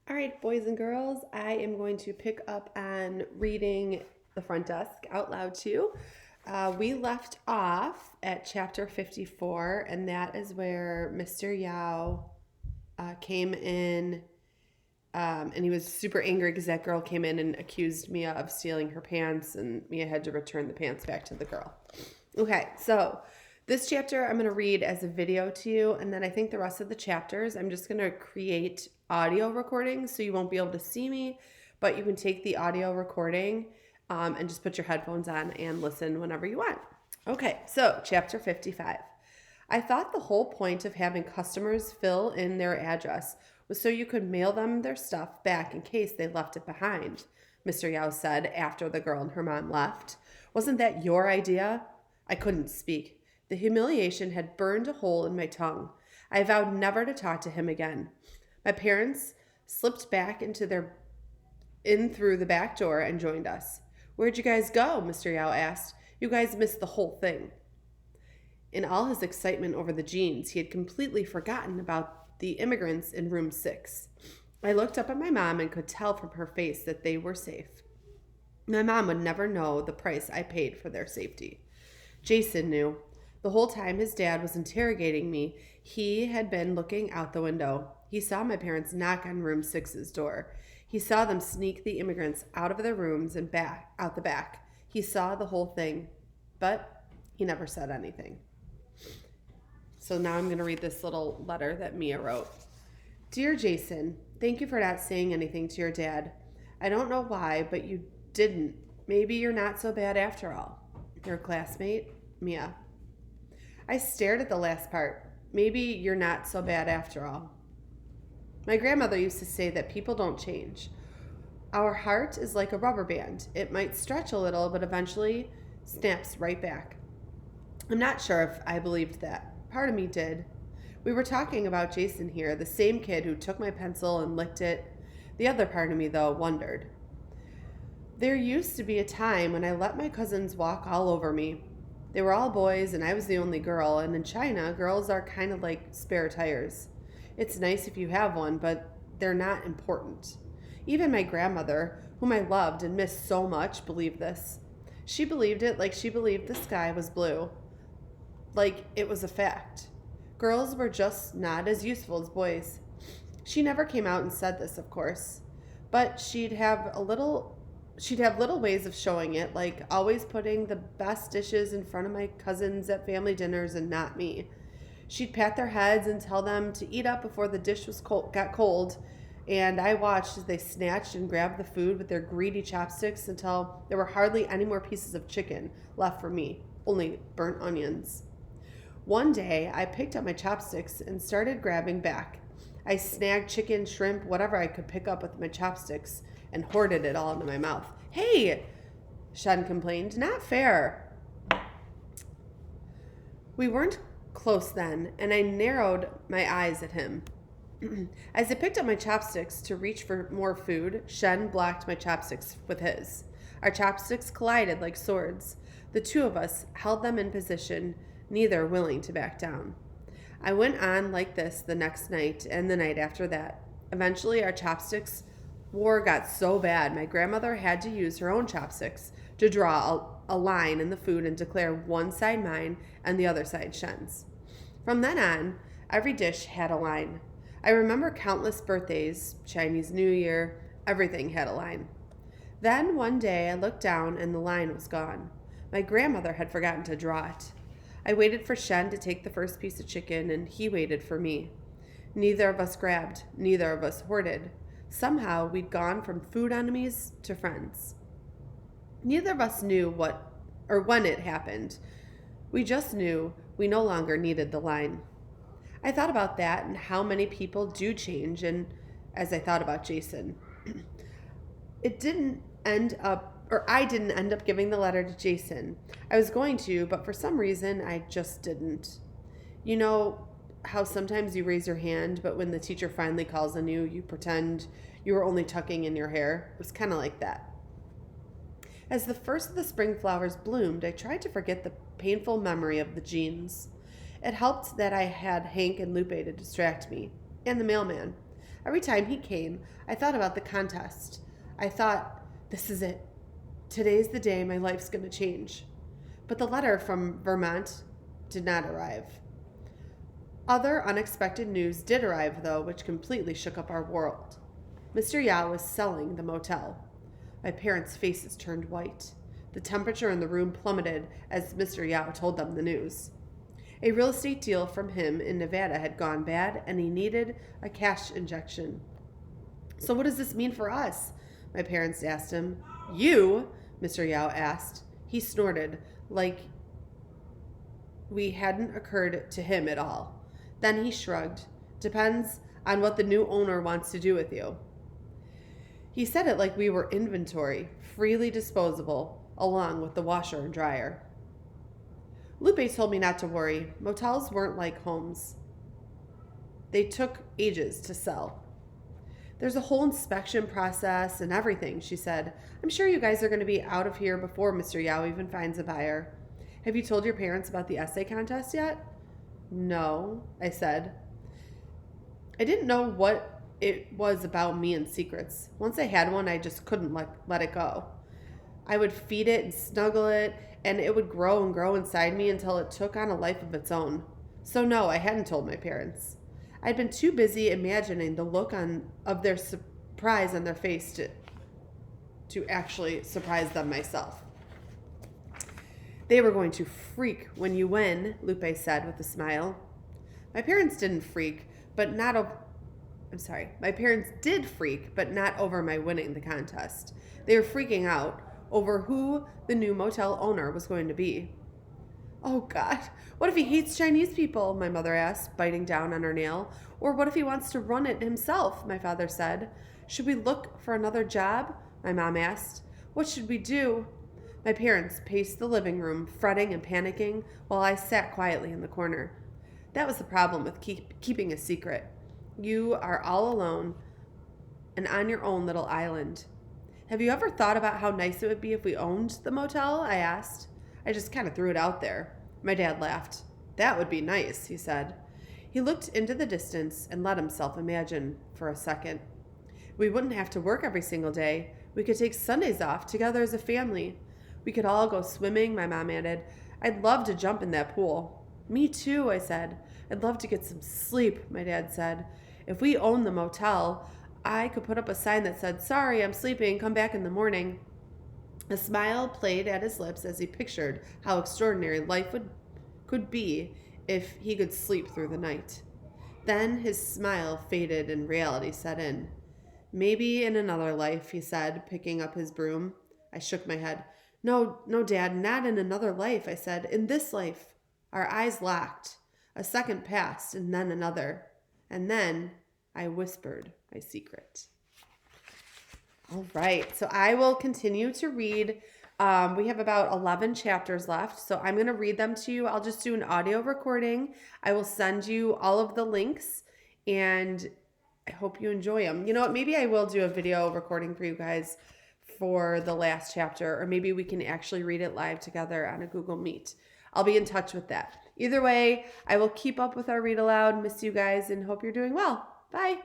All right, boys and girls, I am going to pick up on reading The Front Desk out loud to you. We left off at chapter 54, and that is where Mr. Yao came in and he was super angry because that girl came in and accused Mia of stealing her pants, and Mia had to return the pants back to the girl. Okay, so this chapter I'm going to read as a video to you, and then I think the rest of the chapters I'm just going to create audio recordings so you won't be able to see me, but you can take the audio recording and just put your headphones on and listen whenever you want. Okay, so chapter 55. I thought the whole point of having customers fill in their address was so you could mail them their stuff back in case they left it behind, Mr. Yao said after the girl and her mom left. Wasn't that your idea? I couldn't speak. The humiliation had burned a hole in my tongue. I vowed never to talk to him again. My parents slipped back in through the back door and joined us. Where'd you guys go? Mr. Yao asked. You guys missed the whole thing. In all his excitement over the jeans, he had completely forgotten about the immigrants in room 6. I looked up at my mom and could tell from her face that they were safe. My mom would never know the price I paid for their safety. Jason knew. The whole time his dad was interrogating me, he had been looking out the window. He saw my parents knock on room 6's door. He saw them sneak the immigrants out of their rooms and out the back. He saw the whole thing, but he never said anything. So now I'm going to read this little letter that Mia wrote. Dear Jason, thank you for not saying anything to your dad. I don't know why, but you didn't. Maybe you're not so bad after all. Your classmate, Mia. I stared at the last part. Maybe you're not so bad after all. My grandmother used to say that people don't change. Our heart is like a rubber band. It might stretch a little, but eventually snaps right back. I'm not sure if I believed that. Part of me did. We were talking about Jason here, the same kid who took my pencil and licked it. The other part of me, though, wondered. There used to be a time when I let my cousins walk all over me. They were all boys and I was the only girl, and in China, girls are kind of like spare tires. It's nice if you have one, but they're not important. Even my grandmother, whom I loved and missed so much, believed this. She believed it like she believed the sky was blue. Like it was a fact. Girls were just not as useful as boys. She never came out and said this, of course, but she'd have little ways of showing it, like always putting the best dishes in front of my cousins at family dinners and not me. She'd pat their heads and tell them to eat up before the dish got cold, and I watched as they snatched and grabbed the food with their greedy chopsticks until there were hardly any more pieces of chicken left for me, only burnt onions. One day, I picked up my chopsticks and started grabbing back. I snagged chicken, shrimp, whatever I could pick up with my chopsticks, and hoarded it all into my mouth. Hey, Shen complained, not fair. We weren't close then, and I narrowed my eyes at him. As I picked up my chopsticks to reach for more food, Shen blocked my chopsticks with his. Our chopsticks collided like swords. The two of us held them in position, neither willing to back down. I went on like this the next night and the night after that. Eventually, our chopsticks war got so bad, my grandmother had to use her own chopsticks to draw a line in the food and declare one side mine and the other side Shen's. From then on, every dish had a line. I remember countless birthdays, Chinese New Year, everything had a line. Then one day I looked down and the line was gone. My grandmother had forgotten to draw it. I waited for Shen to take the first piece of chicken, and he waited for me. Neither of us grabbed, neither of us hoarded. Somehow we'd gone from food enemies to friends. Neither of us knew what or when it happened. We just knew we no longer needed the line. I thought about that and how many people do change, and as I thought about Jason, I didn't end up giving the letter to Jason. I was going to, but for some reason I just didn't. You know how sometimes you raise your hand, but when the teacher finally calls on you, you pretend you were only tucking in your hair? It was kind of like that. As the first of the spring flowers bloomed, I tried to forget the painful memory of the jeans. It helped that I had Hank and Lupe to distract me, and the mailman. Every time he came, I thought about the contest. I thought, this is it. Today's the day my life's going to change. But the letter from Vermont did not arrive. Other unexpected news did arrive, though, which completely shook up our world. Mr. Yao was selling the motel. My parents' faces turned white. The temperature in the room plummeted as Mr. Yao told them the news. A real estate deal from him in Nevada had gone bad, and he needed a cash injection. So what does this mean for us? My parents asked him. You? Mr. Yao asked. He snorted, like we hadn't occurred to him at all. Then he shrugged. Depends on what the new owner wants to do with you. He said it like we were inventory, freely disposable, along with the washer and dryer. Lupe told me not to worry. Motels weren't like homes. They took ages to sell. There's a whole inspection process and everything, she said. I'm sure you guys are going to be out of here before Mr. Yao even finds a buyer. Have you told your parents about the essay contest yet? No, I said. I didn't know what it was about me and secrets. Once I had one, I just couldn't let it go. I would feed it and snuggle it, and it would grow and grow inside me until it took on a life of its own. So no, I hadn't told my parents. I'd been too busy imagining the look of their surprise on their face to actually surprise them myself. They were going to freak when you win, Lupe said with a smile. My parents didn't freak, but not over... My parents did freak, but not over my winning the contest. They were freaking out over who the new motel owner was going to be. Oh, God, what if he hates Chinese people? My mother asked, biting down on her nail. Or what if he wants to run it himself? My father said. Should we look for another job? My mom asked. What should we do? My parents paced the living room, fretting and panicking, while I sat quietly in the corner. That was the problem with keeping a secret. You are all alone and on your own little island. Have you ever thought about how nice it would be if we owned the motel? I asked. I just kind of threw it out there. My dad laughed. That would be nice, he said. He looked into the distance and let himself imagine for a second. We wouldn't have to work every single day. We could take Sundays off together as a family. We could all go swimming, my mom added. I'd love to jump in that pool. Me too, I said. I'd love to get some sleep, my dad said. If we owned the motel, I could put up a sign that said, sorry, I'm sleeping, come back in the morning. A smile played at his lips as he pictured how extraordinary life could be if he could sleep through the night. Then his smile faded and reality set in. Maybe in another life, he said, picking up his broom. I shook my head. No, Dad, not in another life, I said. In this life. Our eyes locked. A second passed, and then another. And then I whispered my secret. All right, so I will continue to read. We have about 11 chapters left, so I'm going to read them to you. I'll just do an audio recording. I will send you all of the links, and I hope you enjoy them. You know what? Maybe I will do a video recording for you guys for the last chapter, or maybe we can actually read it live together on a Google Meet. I'll be in touch with that. Either way, I will keep up with our read aloud. Miss you guys and hope you're doing well. Bye.